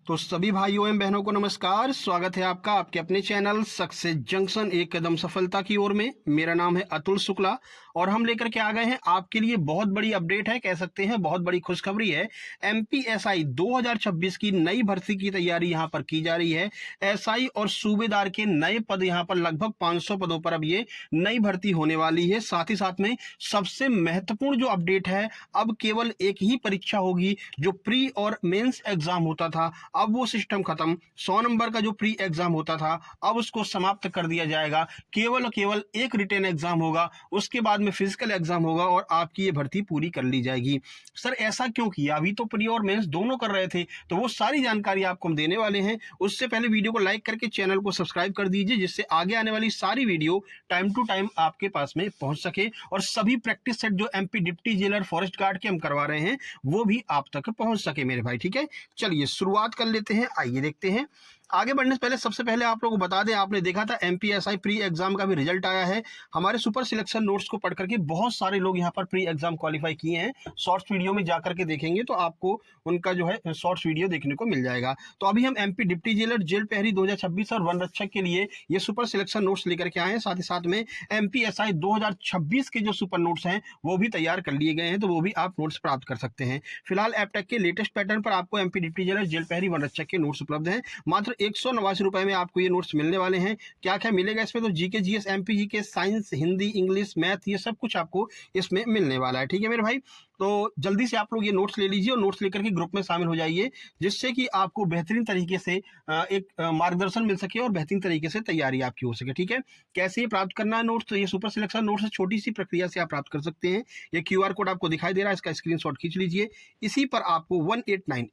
तो सभी भाइयों एवं बहनों को नमस्कार। स्वागत है आपका आपके अपने चैनल सक्सेस जंक्शन एक कदम सफलता की ओर में। मेरा नाम है अतुल शुक्ला और हम लेकर के आ गए हैं आपके लिए बहुत बड़ी अपडेट है, कह सकते हैं बहुत बड़ी खुशखबरी है। एमपीएसआई 2026 की नई भर्ती की तैयारी यहां पर की जा रही है। एसआई और सूबेदार के नए पद यहां पर लगभग 500 पदों पर अब ये नई भर्ती होने वाली है। साथ ही साथ में सबसे महत्वपूर्ण जो अपडेट है, अब केवल एक ही परीक्षा होगी। जो प्री और मेंस एग्जाम होता था अब वो सिस्टम खत्म। 100 नंबर का जो प्री एग्जाम होता था अब उसको समाप्त कर दिया जाएगा। केवल एक रिटेन एग्जाम होगा, उसके बाद में फिजिकल एग्जाम होगा और आपकी ये भर्ती पूरी कर ली जाएगी। सर ऐसा क्यों किया? अभी तो प्री और मेंस दोनों कर रहे थे, तो वो सारी जानकारी आपको हम देने वाले हैं। उससे पहले वीडियो को लाइक करके चैनल को सब्सक्राइब कर दीजिए, जिससे आगे आने वाली सारी वीडियो टाइम टू टाइम आपके पास में पहुंच सके और सभी प्रैक्टिस सेट जो MP deputy jailer forest guard के हम करवा रहे हैं वो भी आप तक पहुंच सके मेरे भाई। ठीक है, चलिए शुरुआत कर लेते हैं। आइए देखते हैं। आगे बढ़ने से पहले सबसे पहले आप लोगों को बता दें, आपने देखा था एमपीएसआई प्री एग्जाम का भी रिजल्ट आया है। हमारे सुपर सिलेक्शन नोट्स को पढ़ करके बहुत सारे लोग यहाँ पर प्री एग्जाम क्वालिफाई किए हैं। शॉर्ट्स वीडियो में जाकर के देखेंगे तो आपको उनका जो है शॉर्ट्स वीडियो देखने को मिल जाएगा। तो अभी हम एमपी डिप्टी जेलर, जेल प्रहरी 2026 और वन रक्षक के लिए ये सुपर सिलेक्शन नोट्स लेकर के आए हैं। साथ ही साथ में एमपीएसआई 2026 के जो सुपर नोट्स हैं वो भी तैयार कर लिए गए हैं, तो वो भी आप नोट्स प्राप्त कर सकते हैं। फिलहाल एपटेक के लेटेस्ट पैटर्न पर आपको एमपी डिप्टी जेलर, जेल प्रहरी, वन रक्षक के नोट्स उपलब्ध हैं। मात्र 189 रुपए में आपको ये नोट्स मिलने वाले हैं। क्या क्या मिलेगा इसमें? तो GK, GS, MP GK, science, Hindi, English, math, ये सब कुछ आपको इसमें मिलने वाला है। ठीक है मेरे भाई, तो जल्दी से आप लोग ये नोट्स ले लीजिए और नोट्स लेकर के ग्रुप में शामिल हो जाइए, जिससे कि आपको बेहतरीन तरीके से एक मार्गदर्शन मिल सके और बेहतरीन तरीके से तैयारी आपकी हो सके। ठीक है, कैसे प्राप्त करना है नोट्स? तो ये सुपर सिलेक्शन नोट्स छोटी सी प्रक्रिया से आप प्राप्त कर सकते हैं। ये क्यूआर कोड आपको दिखाई दे रहा है, इसका स्क्रीनशॉट खींच लीजिए। इसी पर आपको 189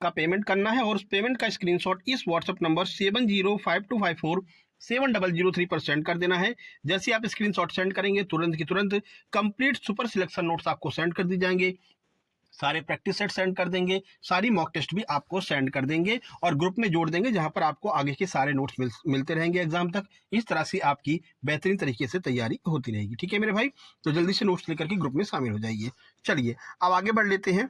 का पेमेंट करना है और उस पेमेंट का स्क्रीनशॉट इस व्हाट्सएप नंबर 7052547003 पर सेंड कर देना है। जैसे आप स्क्रीनशॉट सेंड करेंगे तुरंत की तुरंत कंप्लीट सुपर सिलेक्शन नोट्स आपको सेंड कर दी जाएंगे। सारे प्रैक्टिस सेट सेंड कर देंगे, सारी मॉक टेस्ट भी आपको सेंड कर देंगे और ग्रुप में जोड़ देंगे, जहां पर आपको आगे के सारे नोट्स मिलते रहेंगे एग्जाम तक। इस तरह से आपकी बेहतरीन तरीके से तैयारी होती रहेगी। ठीक है मेरे भाई, तो जल्दी से नोट्स लेकर के ग्रुप में शामिल हो जाइए। चलिए अब आगे बढ़ लेते हैं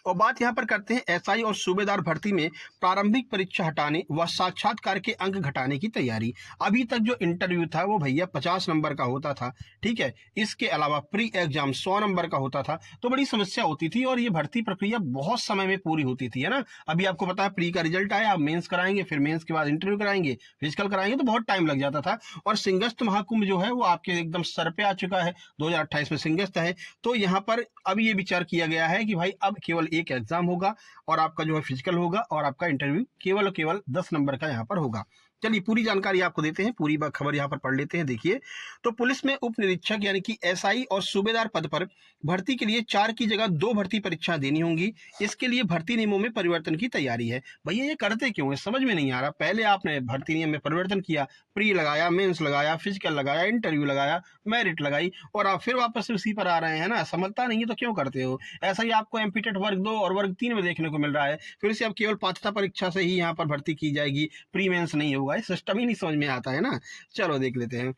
और बात यहां पर करते हैं एसआई और सूबेदार भर्ती में प्रारंभिक परीक्षा हटाने व साक्षात्कार के अंक घटाने की तैयारी। अभी तक जो इंटरव्यू था वो भैया 50 नंबर का होता था। ठीक है, इसके अलावा प्री एग्जाम 100 नंबर का होता था, तो बड़ी समस्या होती थी और ये भर्ती प्रक्रिया बहुत समय में पूरी होती थी, है ना। अभी आपको पता है प्री का रिजल्ट आया, आप मेंस कराएंगे, फिर मेंस के बाद इंटरव्यू कराएंगे, फिजिकल कराएंगे, तो बहुत टाइम लग जाता था। और सिंगस्त महाकुंभ जो है वो आपके एकदम सर पे आ चुका है, 2028 में सिंगस्त है। तो यहाँ पर अब ये विचार किया गया है कि भाई अब केवल एक एग्जाम होगा और आपका जो है फिजिकल होगा और आपका इंटरव्यू केवल 10 नंबर का यहां पर होगा। चलिए पूरी जानकारी आपको देते हैं, पूरी खबर यहां पर पढ़ लेते हैं। देखिए, तो पुलिस में उप निरीक्षक यानी कि एसआई और सूबेदार पद पर भर्ती के लिए 4 की जगह 2 भर्ती परीक्षा देनी होंगी। इसके लिए भर्ती नियमों में परिवर्तन की तैयारी है। भैया ये करते क्यों है, समझ में नहीं आ रहा। पहले आपने भर्ती नियम में परिवर्तन किया, प्री लगाया, मेंस लगाया, फिजिकल लगाया, इंटरव्यू लगाया, मेरिट लगाई और आप फिर वापस से उसी पर आ रहे हैं ना। समझता नहीं है तो क्यों करते हो ऐसा ही? आपको एमपीटेट वर्ग 2 और वर्ग 3 में देखने को मिल रहा है, फिर से अब केवल पात्रता परीक्षा से ही यहाँ पर भर्ती की जाएगी, प्री मेंस नहीं होगा। सिस्टम ही नहीं समझ में आता है ना। चलो देख लेते हैं।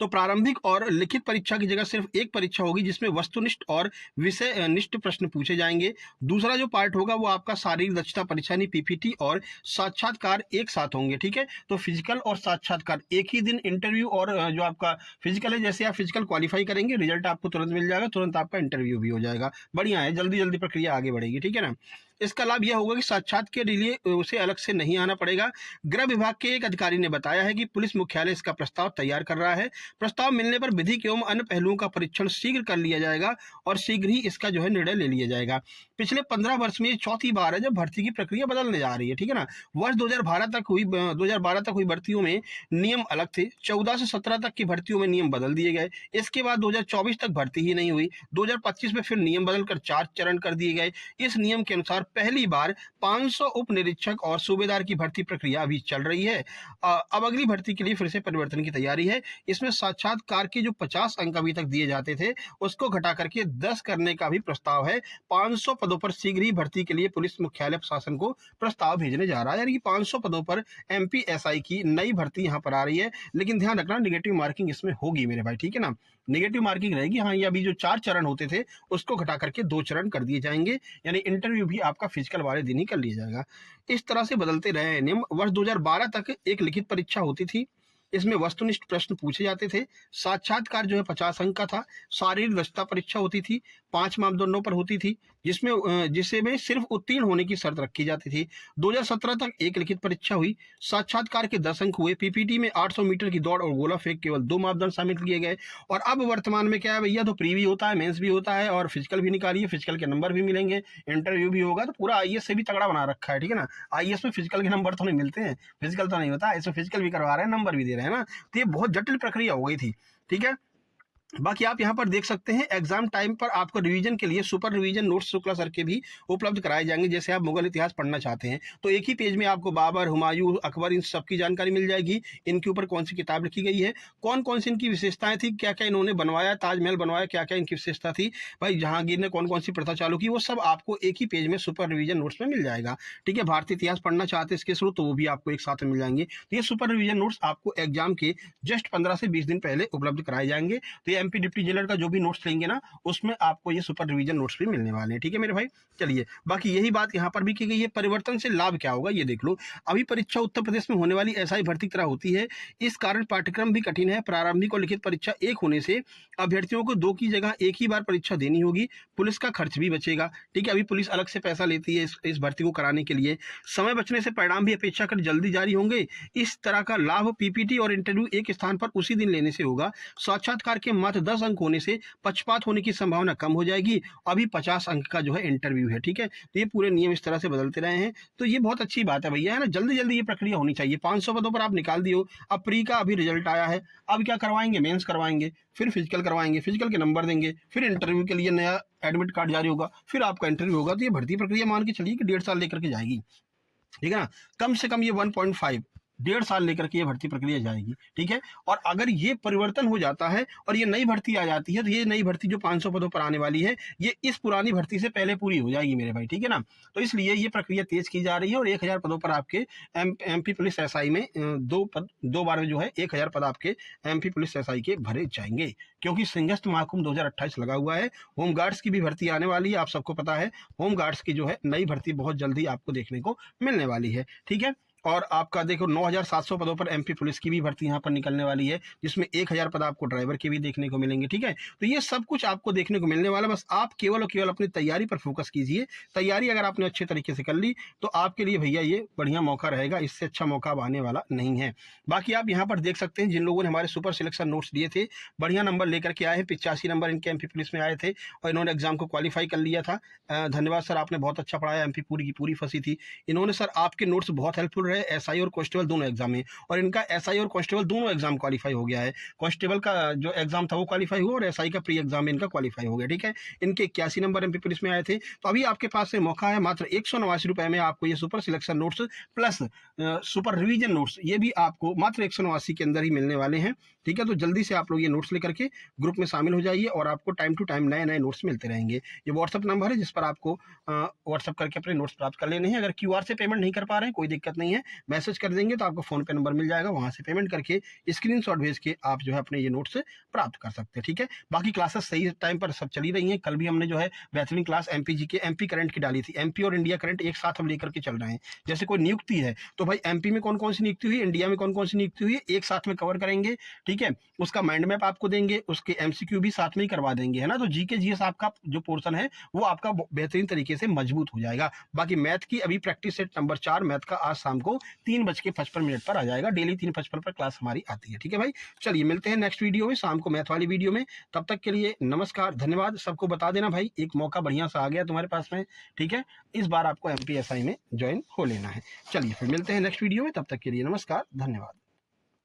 तो प्रारंभिक और लिखित परीक्षा की जगह सिर्फ एक परीक्षा होगी, जिसमें वस्तुनिष्ठ और विषय निष्ठ प्रश्न पूछे जाएंगे। दूसरा जो पार्ट होगा वो आपका शारीरिक दक्षता परीक्षा यानी पीपीटी और साक्षात्कार एक साथ होंगे। ठीक है, तो फिजिकल और साक्षात्कार एक ही दिन, इंटरव्यू और जो आपका फिजिकल है, जैसे आप फिजिकल क्वालिफाई करेंगे रिजल्ट आपको तुरंत मिल जाएगा, तुरंत आपका इंटरव्यू भी हो जाएगा। बढ़िया है, जल्दी जल्दी प्रक्रिया आगे बढ़ेगी। ठीक है ना। इसका लाभ यह होगा कि साक्षात्कार के लिए उसे अलग से नहीं आना पड़ेगा। गृह विभाग के एक अधिकारी ने बताया है कि पुलिस मुख्यालय इसका प्रस्ताव तैयार कर रहा है। प्रस्ताव मिलने पर विधिक एवं अन्य पहलुओं का परीक्षण शीघ्र कर लिया जाएगा और शीघ्र ही इसका जो है निर्णय ले लिया जाएगा। पिछले 15 वर्ष में ये चौथी बार है जब भर्ती की प्रक्रिया बदलने जा रही है। ठीक है ना। वर्ष 2012 तक हुई भर्तियों में नियम अलग थे। 14 से 17 तक की भर्तियों में नियम बदल दिए गए। इसके बाद 2024 तक भर्ती ही नहीं हुई। 2025 में फिर नियम बदलकर 4 चरण कर दिए गए। इस नियम के अनुसार पहली बार 500 उप निरीक्षक और सूबेदार की भर्ती प्रक्रिया अभी चल रही है। अब अगली भर्ती के लिए फिर से परिवर्तन की तैयारी है। इसमें साक्षात्कार के जो 50 अंक अभी तक दिए जाते थे उसको घटा करके 10 करने का भी प्रस्ताव है। 500 पदों पदों पर शीघ्र ही भर्ती के लिए पुलिस मुख्यालय प्रशासन को प्रस्ताव भेजने जा रहा है। यानी कि 500 पदों पर एमपीएसआई की नई भर्ती यहाँ पर आ रही है, लेकिन ध्यान रखना निगेटिव मार्किंग इसमें होगी मेरे भाई, ठीक है ना। निगेटिव मार्किंग रहेगी। हाँ, ये अभी जो 4 चरण होते थे उसको घटा करके 2 चरण कर दिए जाएंगे, यानी इंटरव्यू भी आपका फिजिकल वाले दिन ही कर लिया जाएगा। इस तरह से बदलते रहे नियम। वर्ष 2012 तक एक लिखित परीक्षा होती थी, इसमें वस्तुनिष्ठ प्रश्न पूछे जाते थे। साक्षात्कार जो है 50 अंक का था। शारीरिक दक्षता परीक्षा होती थी, 5 मापदंडों पर होती थी, जिसमें सिर्फ उत्तीर्ण होने की शर्त रखी जाती थी। 2017 तक एक लिखित परीक्षा हुई, साक्षात्कार के 10 अंक हुए। पीपीटी में 800 मीटर की दौड़ और गोला फेंक केवल 2 मापदंड शामिल किए गए। और अब वर्तमान में क्या है भैया, तो प्री भी होता है, मेंस भी होता है, और फिजिकल भी निकालिए, फिजिकल के नंबर भी मिलेंगे, इंटरव्यू भी होगा। तो पूरा आईएएस से भी तगड़ा बना रखा है, ठीक है ना। आईएएस में फिजिकल के नंबर तो नहीं मिलते हैं, फिजिकल तो नहीं होता, इसमें फिजिकल भी करवा रहे हैं, नंबर भी दे रहे हैं ना। तो ये बहुत जटिल प्रक्रिया हो गई थी, ठीक है। बाकी आप यहाँ पर देख सकते हैं एग्जाम टाइम पर आपको रिवीजन के लिए super revision notes Shukla sir के भी उपलब्ध कराए जाएंगे। जैसे आप मुगल इतिहास पढ़ना चाहते हैं तो एक ही पेज में आपको बाबर, हुमायूं, अकबर, इन सब की जानकारी मिल जाएगी। इनके ऊपर कौन सी किताब लिखी गई है, कौन कौन सी इनकी विशेषताएं थी, क्या क्या इन्होंने बनवाया, ताजमहल बनवाया, क्या क्या इनकी विशेषता थी, भाई जहांगीर ने कौन कौन सी प्रथा चालू की, वो सब आपको एक ही पेज में सुपर रिवीजन नोट्स में मिल जाएगा, ठीक है। भारतीय इतिहास पढ़ना चाहते हैं इसके शुरू, तो वो भी आपको एक साथ में मिल जाएंगे। तो ये सुपर रिवीजन नोट्स आपको एग्जाम के जस्ट 15 से 20 दिन पहले उपलब्ध कराए जाएंगे। तो ये एमपी डिप्टी जेलर का जो भी नोट्स लेंगे ना, उसमें आपको ये सुपर रिवीजन नोट्स भी मिलने वाले हैं, ठीक है मेरे भाई। चलिए, बाकी यही बात यहाँ पर भी की गई है। परिवर्तन से लाभ क्या होगा ये देख लो। अभी परीक्षा उत्तर प्रदेश में होने वाली एसआई भर्ती की तरह होती है, इस कारण पाठ्यक्रम भी कठिन है। प्रारंभिक और लिखित परीक्षा एक होने से अभ्यर्थियों को 2 की जगह एक ही बार परीक्षा देनी होगी। पुलिस का खर्च भी बचेगा, ठीक है। अभी पुलिस अलग से पैसा लेती है इस भर्ती को कराने के लिए। समय बचने से परिणाम भी अपेक्षाकृत जल्दी जारी होंगे। इस तरह का लाभ पीपीटी और इंटरव्यू एक स्थान पर उसी दिन लेने से होगा। साक्षात्कार के मात्र 10 अंक होने से पक्षपात होने की संभावना कम हो जाएगी। अभी 50 अंक का जो है इंटरव्यू है, ठीक है। तो ये पूरे नियम इस तरह से बदलते रहे हैं, तो ये बहुत अच्छी बात है भैया, है ना। जल्दी जल्दी ये प्रक्रिया होनी चाहिए। 500 पदों पर आप निकाल दियो। अब प्री का अभी रिजल्ट आया है, अब क्या करवाएंगे, मेंस करवाएंगे, फिर फिजिकल करवाएंगे, फिजिकल के नंबर देंगे, फिर इंटरव्यू के लिए नया एडमिट कार्ड जारी होगा, फिर आपका इंटरव्यू होगा। तो ये भर्ती प्रक्रिया मान के चलिए कि 1.5 साल लेकर के जाएगी, ठीक है ना। कम से कम ये 1.5 1.5 साल लेकर के ये भर्ती प्रक्रिया जाएगी, ठीक है। और अगर ये परिवर्तन हो जाता है और ये नई भर्ती आ जाती है, तो ये नई भर्ती जो 500 पदों पर आने वाली है, ये इस पुरानी भर्ती से पहले पूरी हो जाएगी मेरे भाई, ठीक है ना। तो इसलिए ये प्रक्रिया तेज की जा रही है और 1000 पदों पर आपके एमपी पुलिस एसआई में 2 बार में जो है 1000 पद आपके एमपी पुलिस एसआई के भरे जाएंगे, क्योंकि सिंहस्थ महाकुंभ 2028 लगा हुआ है। होमगार्ड्स की भी भर्ती आने वाली है, आप सबको पता है। होमगार्ड्स की जो है नई भर्ती बहुत जल्दी आपको देखने को मिलने वाली है, ठीक है। और आपका देखो 9700 पदों पर एमपी पुलिस की भी भर्ती यहाँ पर निकलने वाली है, जिसमें 1000 पद आपको ड्राइवर के भी देखने को मिलेंगे, ठीक है। तो ये सब कुछ आपको देखने को मिलने वाला, बस आप केवल और केवल अपनी तैयारी पर फोकस कीजिए। तैयारी अगर आपने अच्छे तरीके से कर ली तो आपके लिए भैया ये बढ़िया मौका रहेगा, इससे अच्छा मौका अब आने वाला नहीं है। बाकी आप यहाँ पर देख सकते हैं जिन लोगों ने हमारे सुपर सिलेक्शन नोट्स दिए थे, बढ़िया नंबर लेकर के आए हैं। 85 नंबर इनके एमपी पुलिस में आए थे और इन्होंने एग्जाम को क्वालिफाई कर लिया था। धन्यवाद सर, आपने बहुत अच्छा पढ़ाया। एमपी पूरी की पूरी फंसी थी। इन्होंने सर आपके नोट्स बहुत हेल्पफुल रहे एसआई और कांस्टेबल दोनों एग्जाम में, और इनका एसआई और कांस्टेबल दोनों एग्जाम क्वालिफाई हो गया है। कांस्टेबल का जो एग्जाम था वो क्वालिफाई हुआ और एसआई का प्री एग्जाम में इनका क्वालिफाई हो गया, ठीक है। इनके 81 नंबर एमपी पुलिस में आए थे। तो अभी आपके पास से मौका है, मात्र 189 रुपए में आपको ये super selection notes plus super revision notes, ये भी आपको मात्र 189 के अंदर ही मिलने वाले हैं, ठीक है। तो जल्दी से आप लोग ये नोट्स लेकर के ग्रुप में शामिल हो जाइए और आपको टाइम टू टाइम नए नए नोट्स मिलते रहेंगे। ये व्हाट्सअप नंबर है जिस पर आपको व्हाट्सअप करके अपने नोट्स प्राप्त कर लेने हैं। अगर क्यूआर से पेमेंट नहीं कर पा रहे हैं कोई दिक्कत नहीं है, मैसेज कर देंगे तो आपको फोन पे नंबर मिल जाएगा, वहां से पेमेंट करके स्क्रीनशॉट भेज के आप जो है अपने ये नोट्स प्राप्त कर सकते हैं, ठीक है। बाकी क्लासेस सही टाइम पर सब चली रही हैं। कल भी हमने जो है बेहतरीन क्लास एमपी जी के एमपी करंट की डाली थी। एमपी और इंडिया करंट एक साथ हम लेकर के चल रहे हैं। जैसे कोई नियुक्ति है तो भाई एमपी में कौन कौन सी नियुक्ति हुई, इंडिया में कौन कौन सी नियुक्ति हुई, एक साथ में कवर करेंगे, ठीक है। उसका माइंड मैप आपको देंगे, उसके एमसीक्यू भी साथ में ही करवा देंगे, है ना। तो जीके जीएस आपका जो पोर्शन है वो आपका बेहतरीन तरीके से मजबूत हो जाएगा। बाकी मैथ की अभी प्रैक्टिस सेट नंबर 4 मैथ का आज शाम को 3:55 पर आ जाएगा। डेली 3:55 पर क्लास हमारी आती है, ठीक है भाई। चलिए मिलते हैं नेक्स्ट वीडियो में, शाम को मैथ वाली वीडियो में। तब तक के लिए नमस्कार, धन्यवाद। सबको बता देना भाई एक मौका बढ़िया सा आ गया तुम्हारे पास में, ठीक है। इस बार आपको एमपीएसआई में ज्वाइन हो लेना है। चलिए फिर मिलते हैं नेक्स्ट वीडियो में, तब तक के लिए नमस्कार, धन्यवाद।